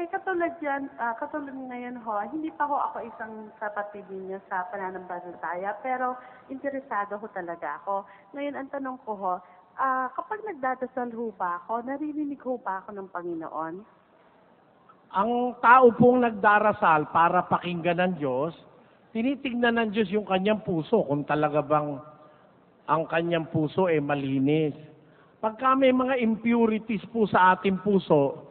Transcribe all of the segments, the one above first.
katulad yan, katulad ngayon ho, hindi pa ho ako isang kapatid ninyo sa pananampalataya, pero interesado ho talaga ako. Ngayon, ang tanong ko ho, kapag nagdadasal ho ba ako, naririnig ho ba ako ng Panginoon? Ang tao pong nagdarasal para pakinggan ng Diyos, tinitignan ng Diyos yung kanyang puso, kung talaga bang ang kanyang puso ay malinis. Pagka may mga impurities po sa ating puso,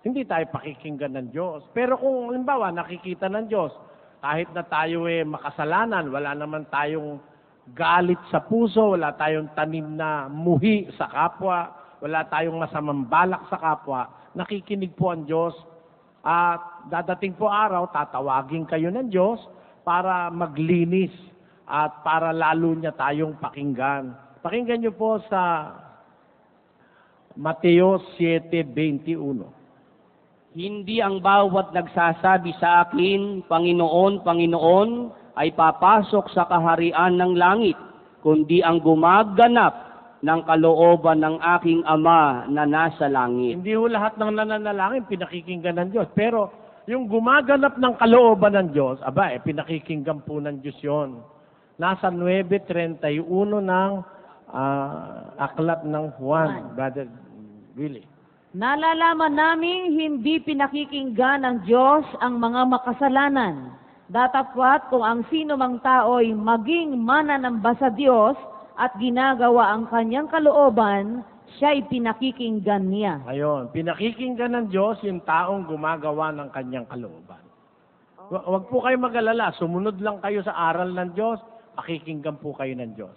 hindi tayo pakikinggan ng Diyos. Pero kung halimbawa nakikita ng Diyos, kahit na tayo makasalanan, wala naman tayong galit sa puso, wala tayong tanim na muhi sa kapwa, wala tayong masamang balak sa kapwa, nakikinig po ang Diyos. At dadating po araw, tatawagin kayo ng Diyos para maglinis at para lalo niya tayong pakinggan. Pakinggan niyo po sa Mateo 7:21. Hindi ang bawat nagsasabi sa akin, Panginoon, Panginoon, ay papasok sa kaharian ng langit, kundi ang gumaganap ng kalooban ng aking Ama na nasa langit. Hindi ho lahat ng nananalangin pinakikinggan ng Diyos. Pero yung gumaganap ng kalooban ng Diyos, pinakikinggan po ng Diyos yun. Nasa 9:31 ng aklat ng Juan, Brother Willie. Nalalaman naming hindi pinakikinggan ng Diyos ang mga makasalanan. Datapwat kung ang sino mang tao'y maging mananamba sa Diyos at ginagawa ang kanyang kalooban, siya'y pinakikinggan niya. Ayun, pinakikinggan ng Diyos yung taong gumagawa ng kanyang kalooban. Huwag po kayo mag-alala, sumunod lang kayo sa aral ng Diyos, pakikinggan po kayo ng Diyos.